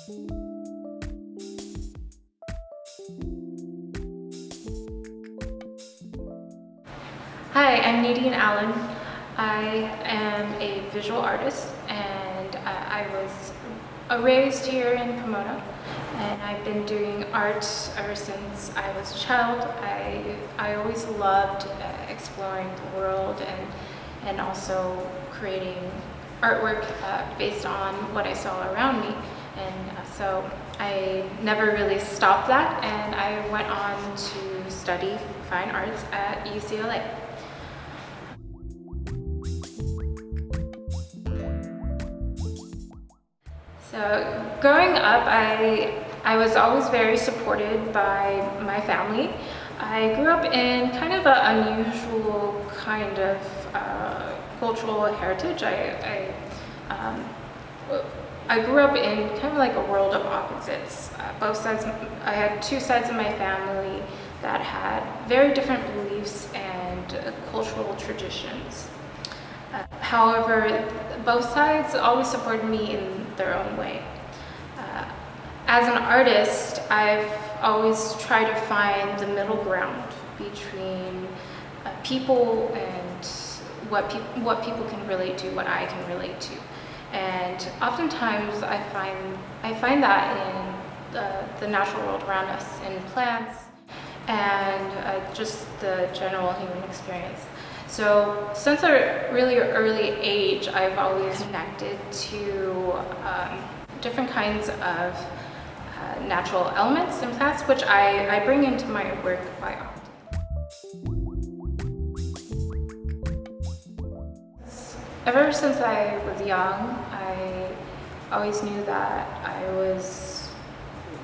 Hi, I'm Nadine Allan. I am a visual artist, and I was raised here in Pomona, and I've been doing art ever since I was a child. I always loved exploring the world and also creating artwork based on what I saw around me, and so I never really stopped that, and I went on to study fine arts at UCLA. So growing up, I was always very supported by my family. I grew up in kind of an unusual kind of cultural heritage. I grew up in kind of like a world of opposites. Both sides, I had two sides of my family that had very different beliefs and cultural traditions. However, both sides always supported me in their own way. As an artist, I've always tried to find the middle ground between people and what people can relate to, what I can relate to. And oftentimes I find that in the natural world around us, in plants, and just the general human experience. So since a really early age, I've always connected to different kinds of natural elements and plants, which I bring into my work quite often. Ever since I was young, I always knew that I was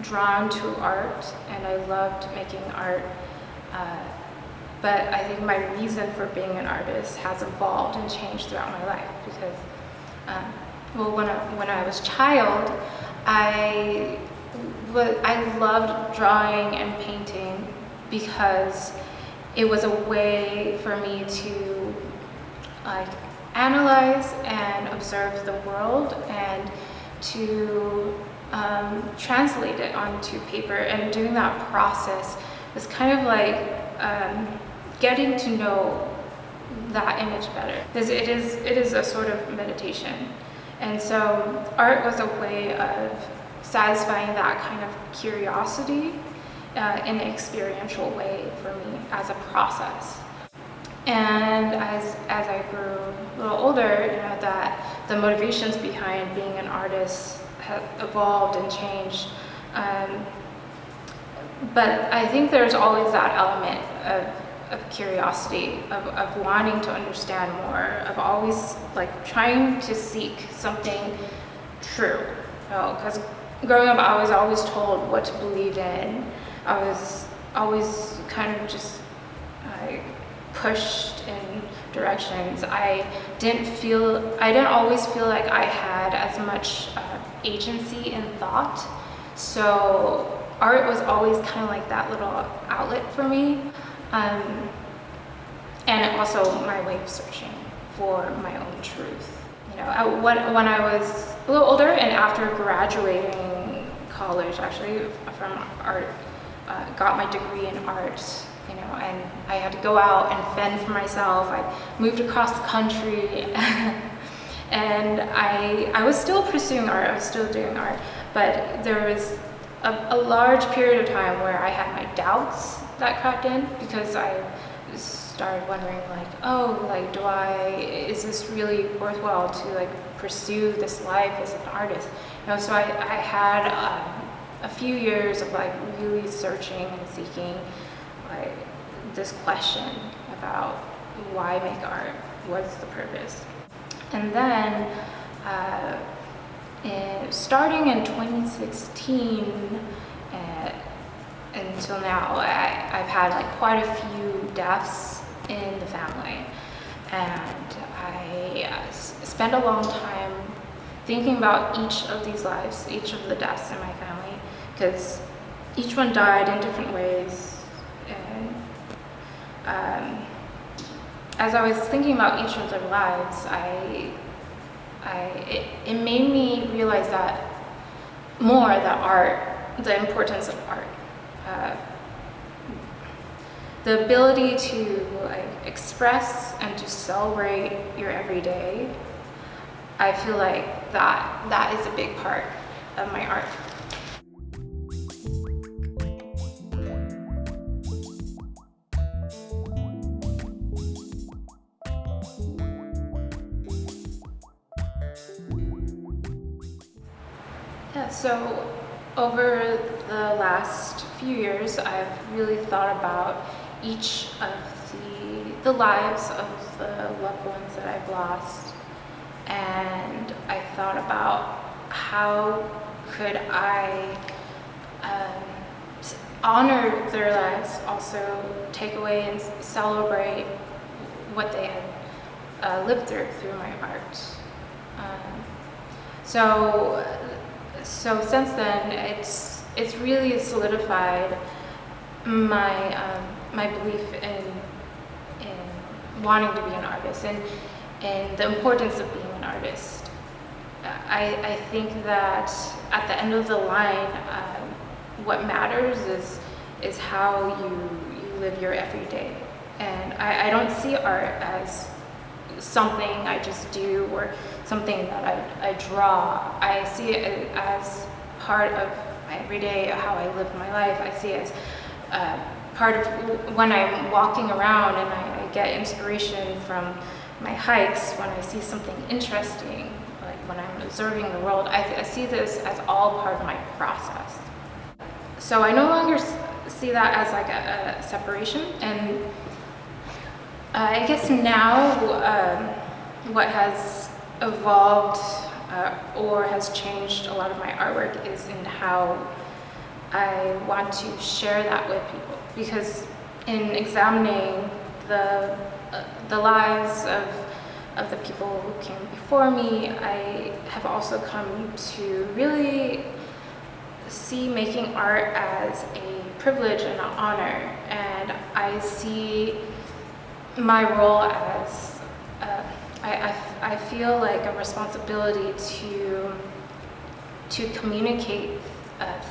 drawn to art, and I loved making art. But I think my reason for being an artist has evolved and changed throughout my life because, when I was a child, I loved drawing and painting because it was a way for me to analyze and observe the world and to translate it onto paper. And doing that process was kind of like getting to know that image better, because it is a sort of meditation. And so art was a way of satisfying that kind of curiosity in an experiential way for me as a process. And as I grew a little older, that the motivations behind being an artist have evolved and changed. But I think there's always that element of curiosity, of wanting to understand more, of always trying to seek something true. Because growing up, I was always told what to believe in. I was always kind of just pushed in directions. I didn't always feel like I had as much agency in thought. So art was always kind of like that little outlet for me, and also my way of searching for my own truth. When I was a little older and after graduating college, actually from art, got my degree in art, and I had to go out and fend for myself. I moved across the country, and I was still pursuing art. I was still doing art, but there was a large period of time where I had my doubts that crept in, because I started wondering is this really worthwhile to pursue this life as an artist? So I had a few years of really searching and seeking this question about why make art, what's the purpose. And then starting in 2016 until now, I've had quite a few deaths in the family, and I spent a long time thinking about each of these lives, each of the deaths in my family, because each one died in different ways. And as I was thinking about each of their lives, it made me realize that more the importance of art. Uh, the ability to express and to celebrate your everyday, I feel like that is a big part of my art. Yeah, so over the last few years, I've really thought about each of the lives of the loved ones that I've lost, and I thought about how could I honor their lives, also take away and celebrate what they had lived through my art. So since then, it's really solidified my belief in wanting to be an artist and the importance of being an artist. I think that at the end of the line, what matters is how you live your everyday. And I don't see art as something I just do or something that I draw. I see it as part of my everyday, how I live my life. I see it as part of when I'm walking around and I get inspiration from my hikes, when I see something interesting, like when I'm observing the world. I see this as all part of my process. So I no longer see that as like a separation, and I guess now what has evolved or has changed a lot of my artwork is in how I want to share that with people. Because in examining the lives of the people who came before me, I have also come to really see making art as a privilege and an honor, and I see my role as I feel like a responsibility to communicate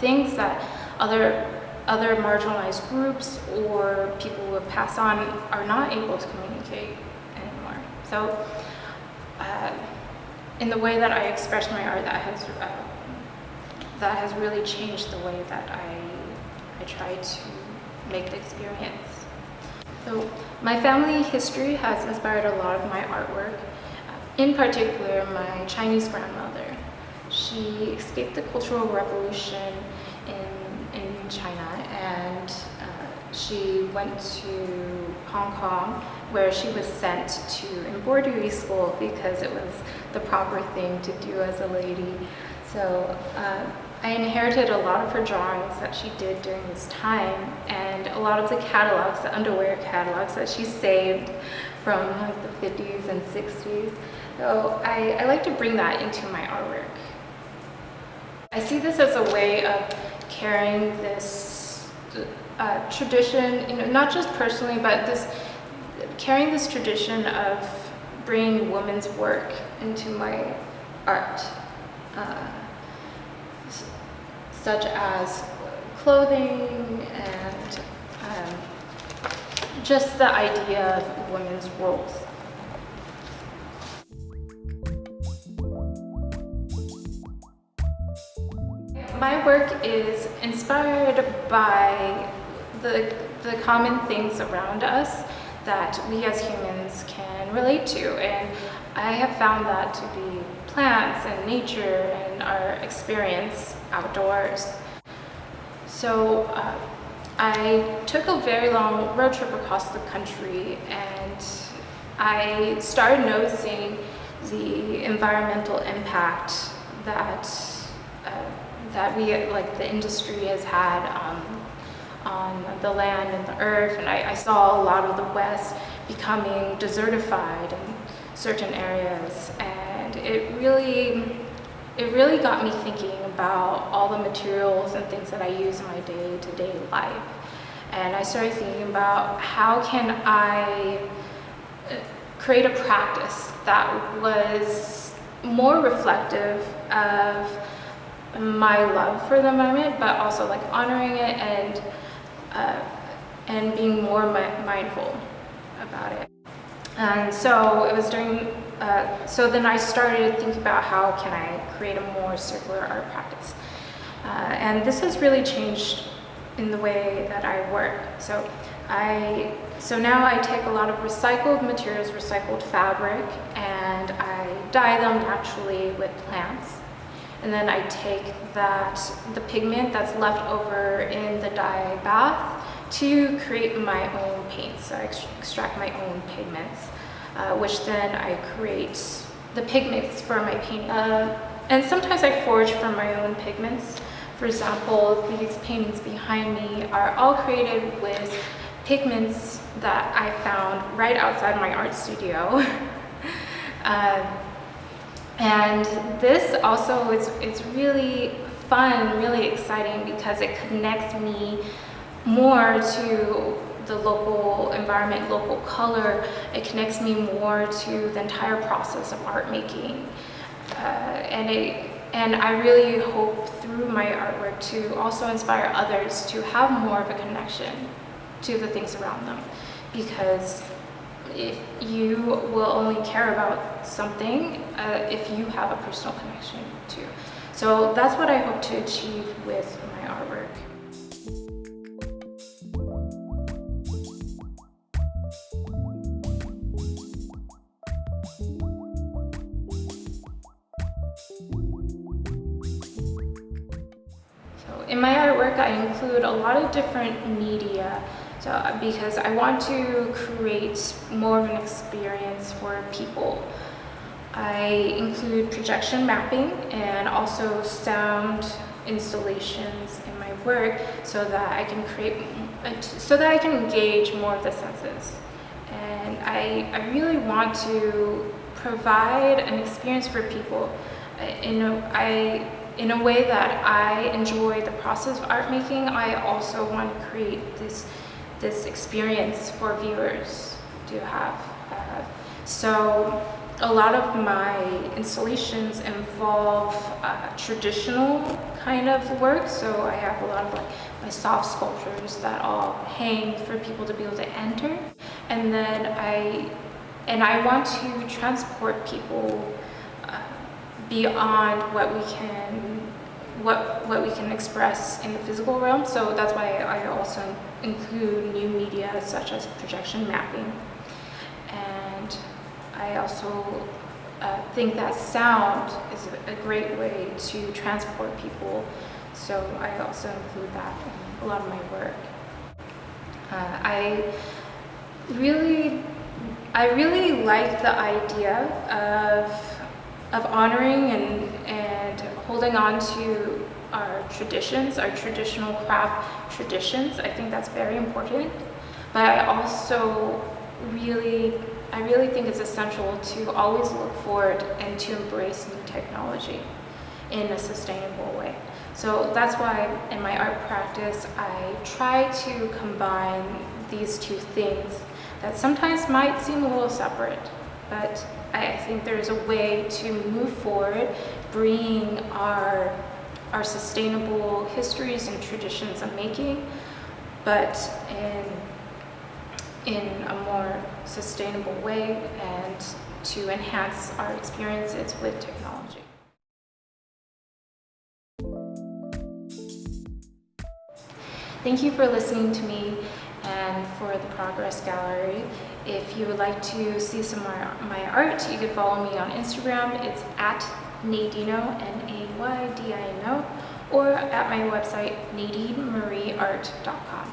things that other marginalized groups or people who have passed on are not able to communicate anymore. So in the way that I express my art, that has really changed the way that I try to make the experience. So my family history has inspired a lot of my artwork. In particular, my Chinese grandmother. She escaped the Cultural Revolution in China, and she went to Hong Kong, where she was sent to embroidery school because it was the proper thing to do as a lady. So I inherited a lot of her drawings that she did during this time, and a lot of the catalogs, the underwear catalogs that she saved from like the 50s and 60s. So I like to bring that into my artwork. I see this as a way of carrying this tradition, not just personally, but carrying this tradition of bringing women's work into my art. Such as clothing and just the idea of women's roles. My work is inspired by the common things around us that we as humans can relate to, and I have found that to be plants and nature and our experience outdoors. So I took a very long road trip across the country, and I started noticing the environmental impact that the industry has had on the land and the earth, and I saw a lot of the West becoming desertified in certain areas, and it really got me thinking about all the materials and things that I use in my day-to-day life. And I started thinking about how can I create a practice that was more reflective of my love for the environment, but also like honoring it and being more mindful about it. And so it was so then I started thinking about how can I create a more circular art practice. And this has really changed in the way that I work. So now I take a lot of recycled materials, recycled fabric, and I dye them naturally with plants. And then I take the pigment that's left over in the dye bath to create my own paints. So I extract my own pigments, which then I create the pigments for my paint. And sometimes I forage for my own pigments. For example, these paintings behind me are all created with pigments that I found right outside my art studio. And this also is really fun, really exciting, because it connects me more to the local environment, local color. It connects me more to the entire process of art making. And I really hope through my artwork to also inspire others to have more of a connection to the things around them. Because if you will only care about something if you have a personal connection to. So that's what I hope to achieve with my artwork. So in my artwork, I include a lot of different media. So because I want to create more of an experience for people. I include projection mapping and also sound installations in my work so that I can engage more of the senses. And I really want to provide an experience for people in a way that I enjoy the process of art making. I also want to create this experience for viewers to have. So a lot of my installations involve traditional kind of work. So I have a lot of like my soft sculptures that all hang for people to be able to enter. And then I want to transport people beyond what we can express in the physical realm. So that's why I also include new media such as projection mapping. And I also think that sound is a great way to transport people. So I also include that in a lot of my work. I really like the idea of honoring and holding on to our traditions, our traditional craft traditions. I think that's very important. But I also really think it's essential to always look forward and to embrace new technology in a sustainable way. So that's why in my art practice, I try to combine these two things that sometimes might seem a little separate, but I think there's a way to move forward, bringing our sustainable histories and traditions of making, but in a more sustainable way, and to enhance our experiences with technology. Thank you for listening to me and for the Progress Gallery. If you would like to see some more of my art, you can follow me on Instagram. It's at Nadino, Naydino, or at my website, nadinemarieart.com.